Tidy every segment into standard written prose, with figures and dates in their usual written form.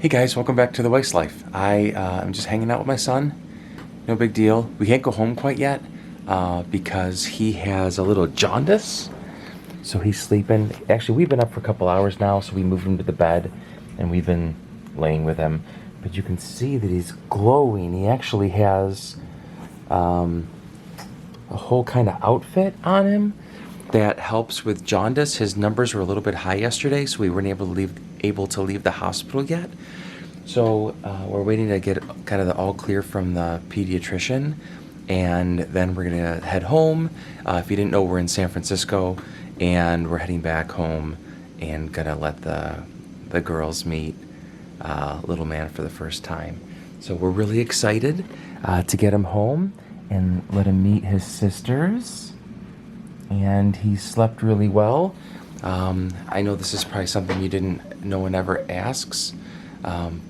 Hey guys, welcome back to the Weiss Life. I'm just hanging out with my son. No big deal. We can't go home quite yet because he has a little jaundice. So he's sleeping. Actually, we've been up for a couple hours now, so we moved him to the bed and we've been laying with him. But you can see that he's glowing. He actually has a whole kind of outfit on him that helps with jaundice. His numbers were a little bit high yesterday, so we weren't able to leave the hospital yet. So we're waiting to get kind of the all clear from the pediatrician, and then we're gonna head home. If you didn't know, we're in San Francisco, and we're heading back home and gonna let the girls meet little man for the first time. So we're really excited to get him home and let him meet his sisters. And he slept really well. I know this is probably something no one ever asks,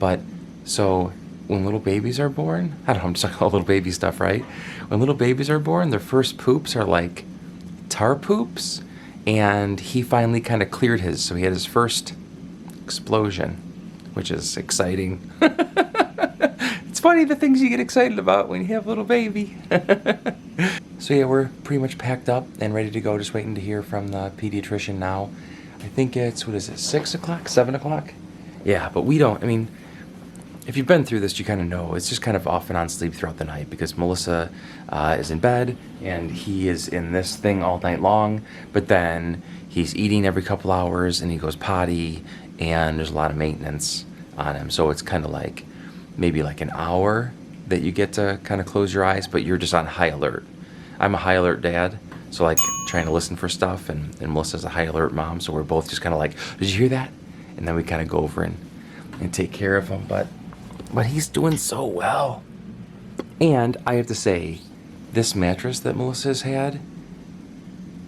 but so when little babies are born, I don't know, I'm just talking about little baby stuff, right? When little babies are born, their first poops are like tar poops, and he finally kind of cleared his, so he had his first explosion, which is exciting. It's funny the things you get excited about when you have a little baby. So yeah, we're pretty much packed up and ready to go, just waiting to hear from the pediatrician now. I think it's, 6 o'clock, 7 o'clock? Yeah, but if you've been through this, you kind of know. It's just kind of off and on sleep throughout the night because Melissa is in bed and he is in this thing all night long, but then he's eating every couple hours and he goes potty and there's a lot of maintenance on him. So it's kind of like maybe like an hour that you get to kind of close your eyes, but you're just on high alert. I'm a high alert dad, so like trying to listen for stuff, and Melissa's a high alert mom, so we're both just kind of like, did you hear that? And then we kind of go over and take care of him, but he's doing so well. And I have to say, this mattress that Melissa's had,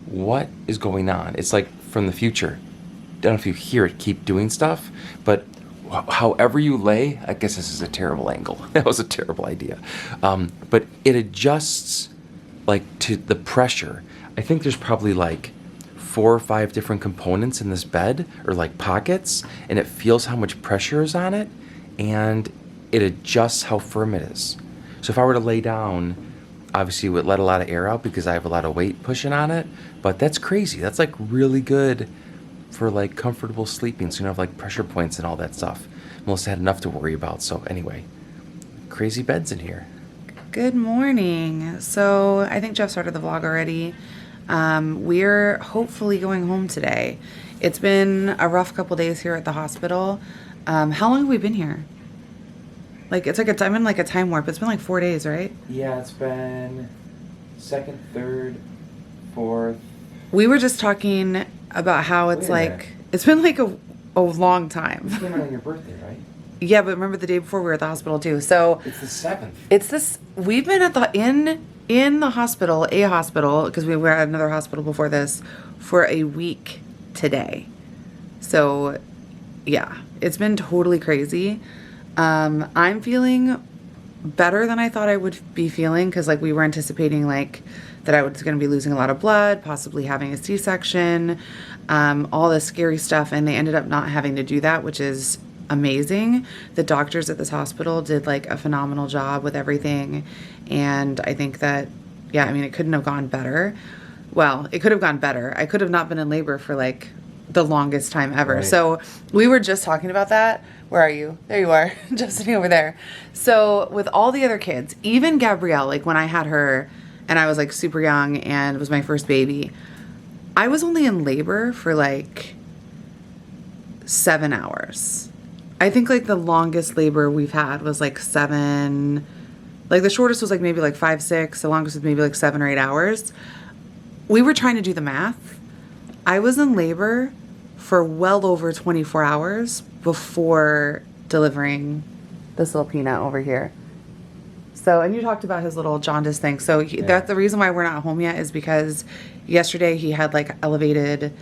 what is going on? It's like from the future. I don't know if you hear it keep doing stuff, but however you lay, I guess this is a terrible angle. That was a terrible idea. But it adjusts like to the pressure. I think there's probably like 4 or 5 different components in this bed, or like pockets, and it feels how much pressure is on it, and it adjusts how firm it is. So if I were to lay down, obviously it would let a lot of air out because I have a lot of weight pushing on it, but that's crazy. That's like really good for like comfortable sleeping, so you don't have like pressure points and all that stuff. Melissa had enough to worry about, so anyway, crazy beds in here. Good morning. So I think Jeff started the vlog already. We're hopefully going home today. It's been a rough couple days here at the hospital. How long have we been here? Like I'm in like a time warp. It's been like 4 days, right? Yeah, it's been 2nd, 3rd, 4th. We were just talking about how it's been like a long time. You came out on your birthday, right? Yeah, but remember the day before we were at the hospital too. So it's the 7th. We've been at in the hospital, because we were at another hospital before this, for a week today. So yeah, it's been totally crazy. I'm feeling better than I thought I would be feeling, because like we were anticipating like that I was going to be losing a lot of blood, possibly having a C-section, all this scary stuff, and they ended up not having to do that, which is amazing. The doctors at this hospital did like a phenomenal job with everything, and I think that, yeah, it couldn't have gone better. Well, it could have gone better. I could have not been in labor for like the longest time ever. Right. So we were just talking about that. Where are you? There you are, just sitting over there. So with all the other kids, even Gabrielle, like when I had her and I was like super young and it was my first baby, I was only in labor for like 7 hours. I think like the longest labor we've had was like 7, like the shortest was like maybe like 5, 6, the longest was maybe like 7 or 8 hours. We were trying to do the math. I was in labor for well over 24 hours before delivering this little peanut over here. So, and you talked about his little jaundice thing. So that's the reason why we're not home yet, is because yesterday he had like elevated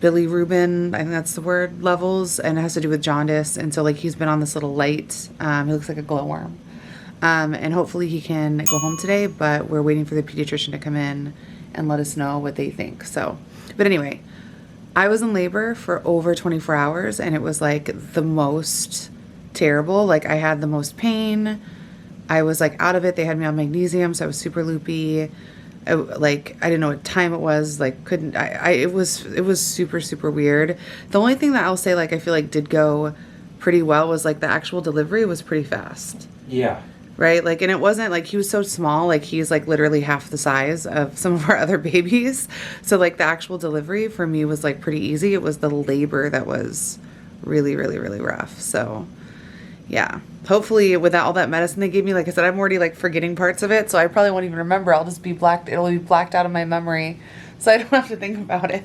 bilirubin, I think that's the word, levels, and it has to do with jaundice. And so like he's been on this little light. He looks like a glowworm. And hopefully he can go home today, but we're waiting for the pediatrician to come in and let us know what they think. So, but anyway, I was in labor for over 24 hours, and it was like the most terrible. Like, I had the most pain. I was like out of it. They had me on magnesium, so I was super loopy. I didn't know what time it was. Like, it was super, super weird. The only thing that I'll say, like, I feel like did go pretty well was like the actual delivery was pretty fast. Yeah. Right? Like, and it wasn't like he was so small, like he's like literally half the size of some of our other babies. So like the actual delivery for me was like pretty easy. It was the labor that was really, really, really rough. So yeah, hopefully without all that medicine they gave me, like I said, I'm already like forgetting parts of it. So I probably won't even remember. It'll be blacked out of my memory. So I don't have to think about it.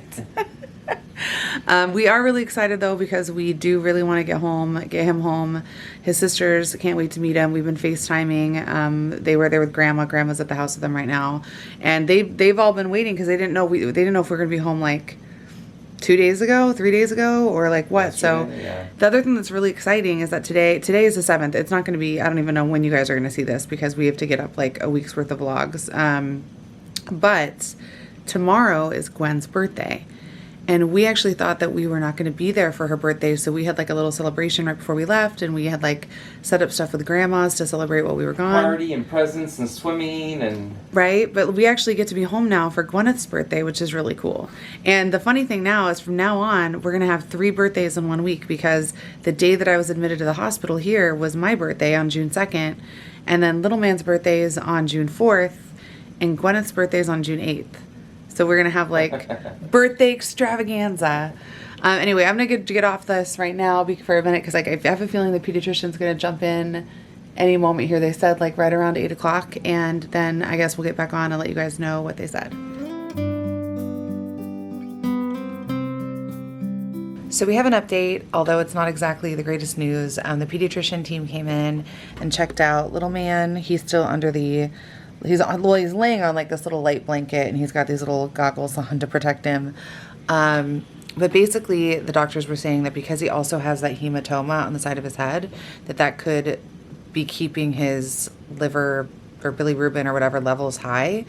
We are really excited though, because we do really want to get him home. His sisters can't wait to meet him. We've been FaceTiming. They were there with grandma. Grandma's at the house with them right now. And they've all been waiting because they didn't know if we were going to be home like 3 days ago, or like what. Yesterday, yeah. The other thing that's really exciting is that today is the 7th. It's not going to be, I don't even know when you guys are going to see this because we have to get up like a week's worth of vlogs. But tomorrow is Gwen's birthday. And we actually thought that we were not going to be there for her birthday. So we had like a little celebration right before we left. And we had like set up stuff with grandmas to celebrate while we were gone. Party and presents and swimming and... Right? But we actually get to be home now for Gwyneth's birthday, which is really cool. And the funny thing now is from now on, we're going to have 3 birthdays in 1 week, because the day that I was admitted to the hospital here was my birthday on June 2nd. And then little man's birthday is on June 4th. And Gwyneth's birthday is on June 8th. So we're going to have like birthday extravaganza. Anyway, I'm going to get off this right now for a minute, because like, I have a feeling the pediatrician's going to jump in any moment here. They said like right around 8 o'clock, and then I guess we'll get back on and let you guys know what they said. So we have an update, although it's not exactly the greatest news. The pediatrician team came in and checked out little man. He's still under he's laying on like this little light blanket, and he's got these little goggles on to protect him. But basically the doctors were saying that because he also has that hematoma on the side of his head, that could be keeping his liver or bilirubin or whatever levels high,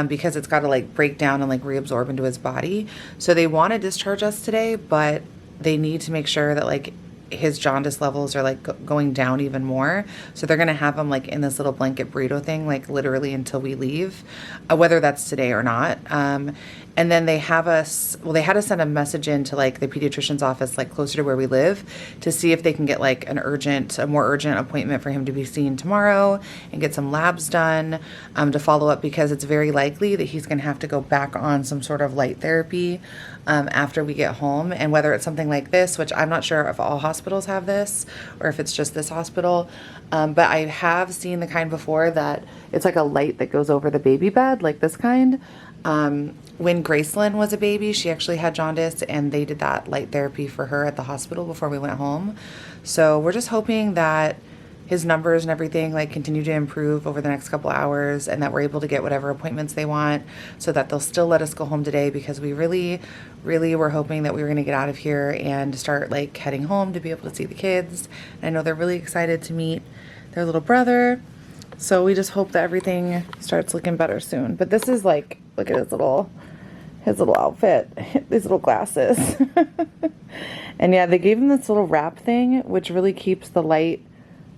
because it's got to like break down and like reabsorb into his body. So they want to discharge us today, but they need to make sure that like his jaundice levels are like going down even more. So they're going to have him like in this little blanket burrito thing, like literally until we leave, whether that's today or not. And then they had to send a message into like the pediatrician's office, like closer to where we live, to see if they can get like a more urgent appointment for him to be seen tomorrow and get some labs done, to follow up, because it's very likely that he's going to have to go back on some sort of light therapy after we get home. And whether it's something like this, which I'm not sure if all hospitals have this or if it's just this hospital, but I have seen the kind before that it's like a light that goes over the baby bed, like this kind. When Gracelyn was a baby, she actually had jaundice, and they did that light therapy for her at the hospital before we went home. So we're just hoping that his numbers and everything like continue to improve over the next couple hours, and that we're able to get whatever appointments they want, so that they'll still let us go home today, because we really, really were hoping that we were going to get out of here and start like heading home to be able to see the kids. And I know they're really excited to meet their little brother. So we just hope that everything starts looking better soon. But this is like, look at his little outfit, these little glasses. And yeah, they gave him this little wrap thing, which really keeps the light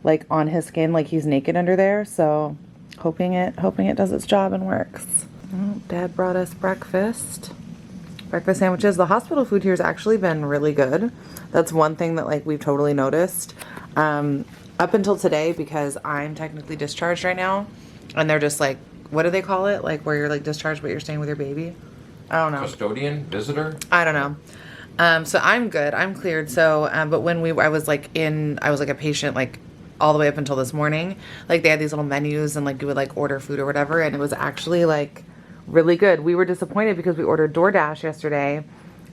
like on his skin, like he's naked under there. So hoping it does its job and works. Oh, Dad brought us breakfast sandwiches. The hospital food here has actually been really good. That's one thing that like we've totally noticed. Up until today, because I'm technically discharged right now, and they're just like, what do they call it? Like where you're like discharged but you're staying with your baby? I don't know. Custodian? Visitor? I don't know. So I'm good. I'm cleared. So, but when I was like a patient, like all the way up until this morning, like they had these little menus, and like you would like order food or whatever. And it was actually like really good. We were disappointed because we ordered DoorDash yesterday,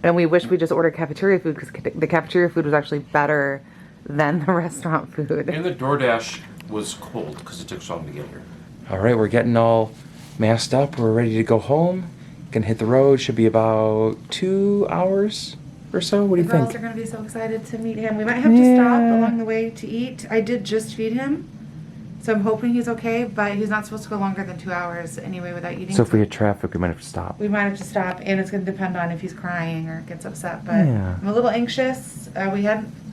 and we wish we just ordered cafeteria food, because the cafeteria food was actually better than the restaurant food. And the DoorDash was cold because it took so long to get here. All right, we're getting all masked up. We're ready to go home. Gonna hit the road. Should be about 2 hours or so. What do you think? The girls are gonna be so excited to meet him. We might have to stop along the way to eat. I did just feed him, so I'm hoping he's okay, but he's not supposed to go longer than 2 hours anyway without eating. So if we hit traffic, we might have to stop. We might have to stop, and it's gonna depend on if he's crying or gets upset, but Yeah. I'm a little anxious. We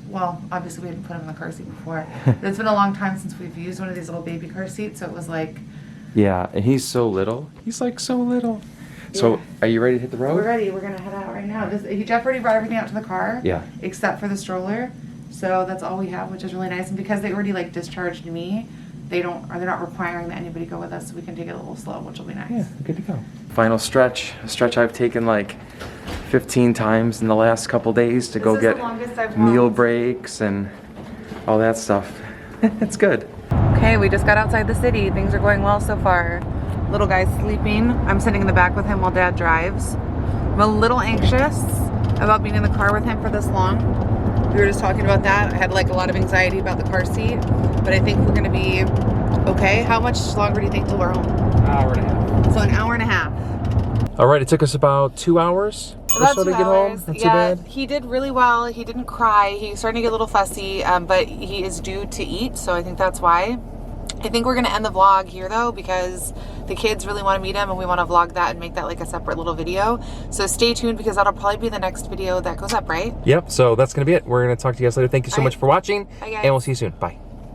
well, obviously we hadn't put him in the car seat before. But it's been a long time since we've used one of these little baby car seats, so it was like... Yeah, and he's so little. He's like so little. So, Yeah. are you ready to hit the road? We're ready. We're gonna head out right now. Jeff already brought everything out to the car. Yeah. Except for the stroller. So that's all we have, which is really nice. And because they already like discharged me, they're not requiring that anybody go with us, so we can take it a little slow, which will be nice. Yeah, good to go. Final stretch. A stretch I've taken like 15 times in the last couple days to go is get the longest I've meal walked. breaks and all that stuff. It's good. Okay, we just got outside the city. Things are going well so far. Little guy's sleeping. I'm sitting in the back with him while Dad drives. I'm a little anxious about being in the car with him for this long. We were just talking about that. I had like a lot of anxiety about the car seat, but I think we're gonna be okay. How much longer do you think till we're home? Hour and a half. So an hour and a half. All right, it took us about 2 hours or so to get home. Not too bad. He did really well. He didn't cry. He's starting to get a little fussy, but he is due to eat, so I think that's why. I think we're gonna end the vlog here though, because the kids really want to meet him and we want to vlog that and make that like a separate little video. So stay tuned because that'll probably be the next video that goes up, right? Yep, so that's gonna be it. We're gonna talk to you guys later. Thank you so All much right. for watching, Bye, guys. and we'll see you soon. Bye.